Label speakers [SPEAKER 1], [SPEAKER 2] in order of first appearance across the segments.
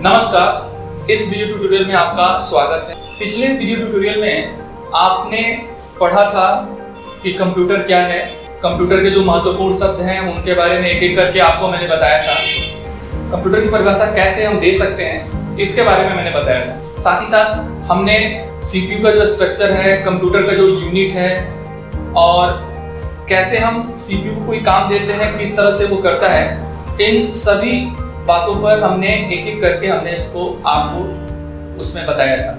[SPEAKER 1] नमस्कार, इस video tutorial में आपका स्वागत है। पिछले वीडियो ट्यूटोरियल में आपने पढ़ा था कि कंप्यूटर क्या है, कंप्यूटर के जो महत्वपूर्ण शब्द हैं उनके बारे में एक एक करके आपको मैंने बताया था। कंप्यूटर की परिभाषा कैसे हम दे सकते हैं इसके बारे में मैंने बताया था। साथ ही साथ हमने सीपीयू का जो स्ट्रक्चर है, कंप्यूटर का जो यूनिट है और कैसे हम सीपीयू को कोई काम देते हैं, किस तरह से वो करता है, इन सभी बातों पर हमने एक एक करके हमने इसको आपको उसमें बताया था।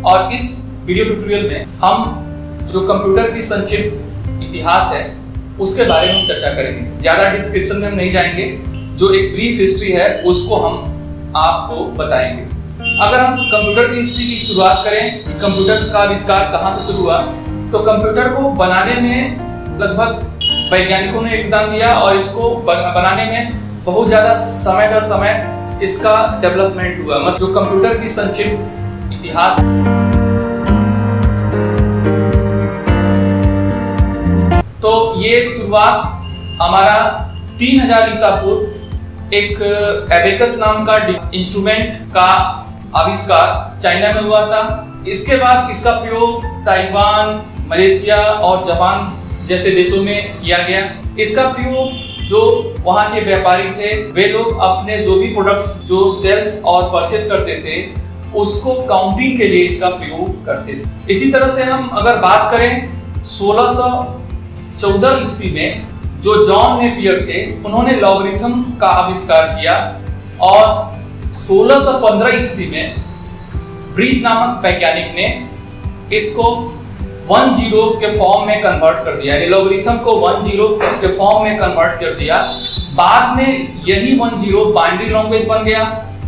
[SPEAKER 1] और इस वीडियो ट्यूटोरियल में हम जो कंप्यूटर की संक्षिप्त इतिहास है उसके बारे में हम चर्चा करेंगे। ज़्यादा डिस्क्रिप्शन में हम नहीं जाएंगे, जो एक ब्रीफ हिस्ट्री है उसको हम आपको बताएंगे। अगर हम कंप्यूटर की हिस्ट्री की शुरुआत करें कि कंप्यूटर का आविष्कार कहाँ से शुरू हुआ, तो कंप्यूटर को बनाने में लगभग वैज्ञानिकों ने योगदान दिया और इसको बनाने में बहुत ज़्यादा समय दर समय इसका डेवलपमेंट हुआ। मतलब जो कंप्यूटर की संक्षिप्त इतिहास, तो ये शुरुआत हमारा 3000 ईसा पूर्व एक एबेकस नाम का इंस्ट्रूमेंट का आविष्कार चाइना में हुआ था। इसके बाद इसका प्रयोग ताइवान, मलेशिया और जापान जैसे देशों में किया गया। इसका प्रयोग जो वहाँ के व्यापारी थे वे लोग अपने जो भी प्रोडक्ट्स जो सेल्स और परचेज करते थे उसको काउंटिंग के लिए इसका प्रयोग करते थे। इसी तरह से हम अगर बात करें 1614 ईस्वी में जो जॉन नेपियर थे उन्होंने लॉगरिथम का आविष्कार किया और 1615 ईस्वी में ब्रिज नामक वैज्ञानिक ने इसको 10 के फॉर्म में कन्वर्ट कर दिया, यानी लॉगरिथम को 10 के फॉर्म में कन्वर्ट कर दिया। बाद में यही 10 बाइनरी लैंग्वेज बन गया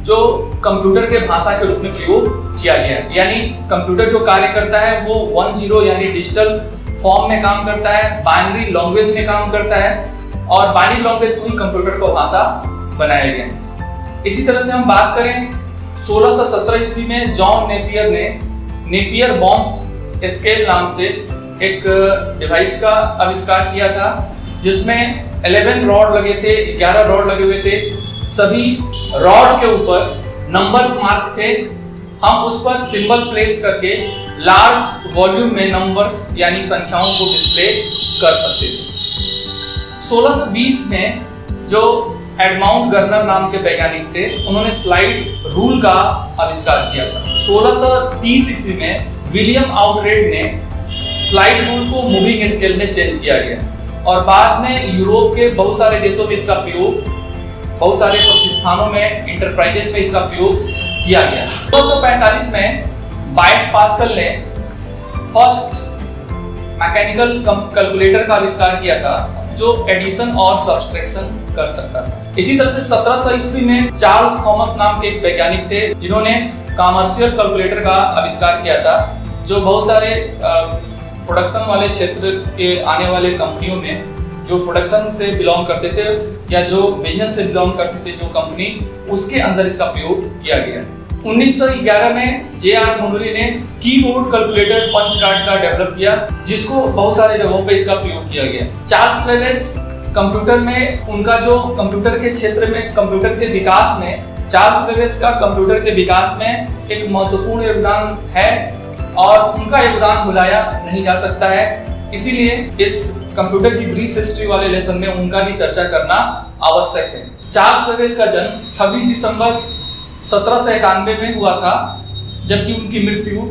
[SPEAKER 1] जो कंप्यूटर के भाषा के रूप में प्रयोग किया गया। यानी कंप्यूटर जो कार्य करता है वो 10 यानी डिजिटल फॉर्म में काम करता है, बाइनरी लैंग्वेज में काम करता है और बाइनरी लैंग्वेज को ही कंप्यूटर को भाषा बनाया गया। इसी तरह से हम बात करें 1617 ईस्वी में जॉन नेपियर ने नेपियर बॉन्स स्केल नाम से एक डिवाइस का आविष्कार किया था जिसमें 11 रॉड लगे थे, 11 रॉड लगे हुए थे। सभी रॉड के ऊपर नंबर्स मार्क थे। हम उस पर सिंबल प्लेस करके लार्ज वॉल्यूम में नंबर्स यानी संख्याओं को डिस्प्ले कर सकते थे। 1620 में जो एडमाउंट गर्नर नाम के वैज्ञानिक थे उन्होंने स्लाइड रूल का आविष्कार किया था। 1630 ईस्वी में विलियम आउटरेड ने स्लाइड रूल को मूविंग स्केल में चेंज किया गया और बाद में यूरोप के बहुत सारे देशों में इसका प्रयोग, बहुत सारे प्रतिष्ठानों में, इंटरप्राइजेस में इसका प्रयोग किया गया। 1945 में बायस पास्कल ने फर्स्ट मैकेनिकल कैलकुलेटर का आविष्कार किया था जो एडिशन और सब्सट्रैक्शन कर सकता था। इसी तरह से 1700 ईस्वी में चार्ल्स थॉमस नाम के एक वैज्ञानिक थे जिन्होंने कॉमर्शियल कैलकुलेटर का आविष्कार किया था जो बहुत सारे प्रोडक्शन वाले क्षेत्र के आने वाले कंपनियों में जो प्रोडक्शन से बिलोंग करते थे या जो बिजनेस से बिलोंग करते थे जो कंपनी, उसके अंदर इसका प्रयोग किया गया। 1911 में जे.आर. मुनरी ने कीबोर्ड कैलकुलेटर पंच कार्ड का डेवलप किया जिसको बहुत सारे जगहों पे इसका प्रयोग किया गया। चार्ल्स बेबेज कंप्यूटर में उनका जो कंप्यूटर के क्षेत्र में कंप्यूटर के विकास में, चार्ल्स बेबेज का कंप्यूटर के विकास में एक महत्वपूर्ण योगदान है और उनका योगदान भुलाया नहीं जा सकता है। इसीलिए इस कंप्यूटर की ब्रीफ हिस्ट्री वाले लेसन में उनका भी चर्चा करना आवश्यक है। चार्ल्स बेबेज का जन्म 26 दिसंबर 1791 में हुआ था जबकि उनकी मृत्यु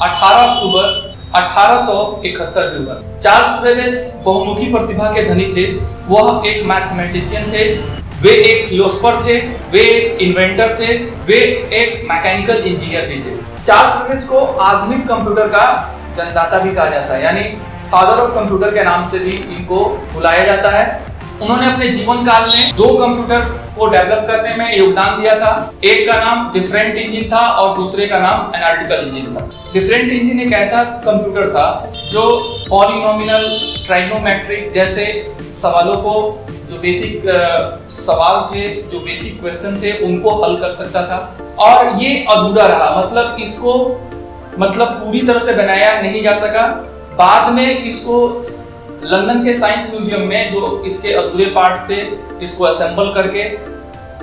[SPEAKER 1] 18 अक्टूबर 1871 में हुआ। चार्ल्स बेबेज बहुमुखी प्रतिभा के धनी थे। वह एक मैथमेटिशियन थे, वे एक फिलोसोफर थे, वे एक इन्वेंटर थे, वे एक मैकेनिकल इंजीनियर भी थे। चार्ल्स बेबेज को आधुनिक कंप्यूटर का जन्मदाता भी कहा जाता है, यानी फादर ऑफ कंप्यूटर के नाम से भी इनको बुलाया जाता है। उन्होंने अपने जीवन काल में 2 कंप्यूटर को डेवलप करने में योगदान दिया था। एक का नाम डिफरेंट इंजन था और दूसरे का नाम एनालिटिकल इंजन था। डिफरेंट इंजन एक ऐसा कंप्यूटर था जो पॉलिनोमियल, ट्राइगोनोमेट्रिक जैसे सवालों को, जो बेसिक सवाल थे, जो बेसिक क्वेश्चन थे, उनको हल कर सकता था। और ये अधूरा रहा, मतलब पूरी तरह से बनाया नहीं जा सका। बाद में इसको लंदन के साइंस म्यूजियम में जो इसके अधूरे पार्ट थे इसको असेंबल करके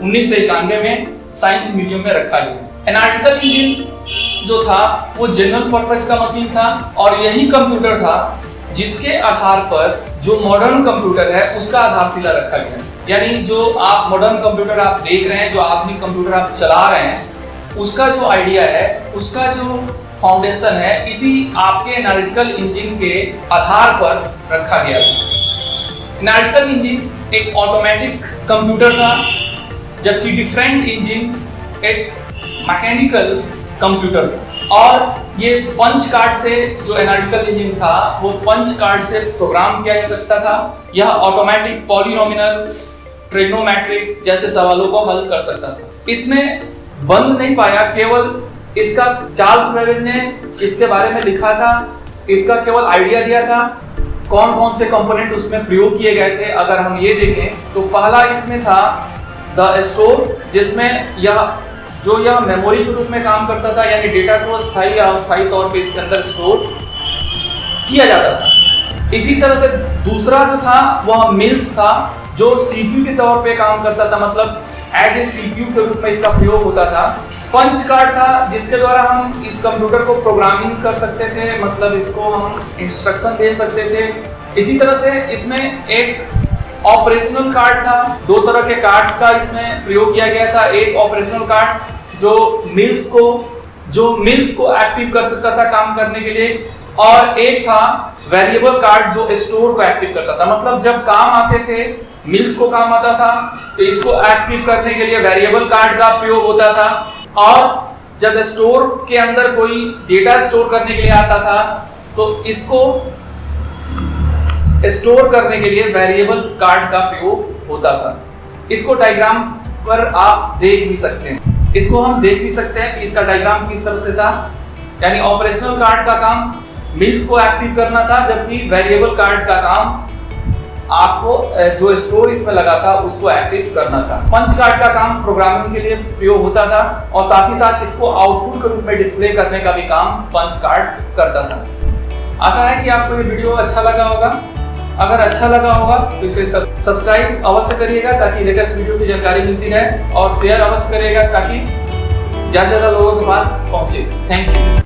[SPEAKER 1] 1991 में साइंस म्यूजियम में रखा गया। एनालिटिकल इंजन जो था वो जनरल पर्पस का मशीन था और यही कंप्यूटर था जिसके आधार पर जो मॉडर्न कंप्यूटर है उसका आधारशिला रखा गया। यानी जो आप मॉडर्न कंप्यूटर आप देख रहे हैं, जो आधुनिक कंप्यूटर आप चला रहे हैं, उसका जो आइडिया है, उसका जो फाउंडेशन है, इसी आपके एनालिटिकल इंजन के आधार पर रखा गया था। एनालिटिकल इंजन एक ऑटोमेटिक कंप्यूटर था, जबकि डिफरेंट इंजन एक मैकेनिकल कंप्यूटर था। और ये पंच कार्ड से जो एनालिटिकल इंजन था वो पंच कार्ड से प्रोग्राम किया जा सकता था। यह ऑटोमेटिक, पॉलिनोमियल, ट्रिग्नोमेट्रिक जैसे सवालों को हल कर सकता था। इसमें बंद नहीं पाया, केवल इसका चार्ल्स बेबेज ने इसके बारे में लिखा था, इसका केवल आइडिया दिया था। कौन कौन से कंपोनेंट उसमें प्रयोग किए गए थे अगर हम ये देखें तो पहला इसमें था द स्टोर, जिसमें यह मेमोरी के रूप में काम करता था, यानी डेटा को स्थायी या अस्थायी तौर पे इसके अंदर स्टोर किया जाता था। इसी तरह से दूसरा जो था वह मिल्स था, जो सीपीयू के तौर पे काम करता था, मतलब एज ए सीपीयू के रूप में इसका प्रयोग होता था। पंच कार्ड था जिसके द्वारा हम इस कंप्यूटर को प्रोग्रामिंग कर सकते थे, मतलब इसको हम इंस्ट्रक्शन दे सकते थे। इसी तरह से इसमें एक ऑपरेशनल कार्ड था। दो तरह के कार्ड्स का इसमें प्रयोग किया गया था। एक ऑपरेशनल कार्ड जो मिल्स को एक्टिव कर सकता था काम करने के लिए, और एक था वेरिएबल कार्ड जो स्टोर को एक्टिव करता था। मतलब जब काम आते थे, मिल्स को काम आता था तो इसको एक्टिव करने के लिए वेरिएबल कार्ड का प्रयोग होता था, और जब स्टोर के अंदर कोई डेटा स्टोर करने के लिए आता था तो इसको स्टोर करने के लिए वेरिएबल कार्ड का प्रयोग होता था। इसको डायग्राम पर आप देख भी सकते हैं। इसको हम देख भी सकते हैं कि इसका डायग्राम किस तरह से था। यानी ऑपरेशनल कार्ड का काम मिल्स को एक्टिव करना था, जबकि वेरिएबल कार्ड का काम आपको जो स्टोर इसमें लगा था उसको एक्टिव करना था। पंच कार्ड का काम प्रोग्रामिंग के लिए प्रयोग होता था और साथ ही साथ इसको आउटपुट के रूप में डिस्प्ले करने का भी काम पंच कार्ड करता था। आशा है कि आपको ये वीडियो अच्छा लगा होगा। अगर अच्छा लगा होगा तो इसे सब्सक्राइब अवश्य करिएगा ताकि लेटेस्ट वीडियो की जानकारी मिलती रहे, और शेयर अवश्य करिएगा ताकि ज़्यादा से ज़्यादा लोगों के पास पहुंचे। Thank you.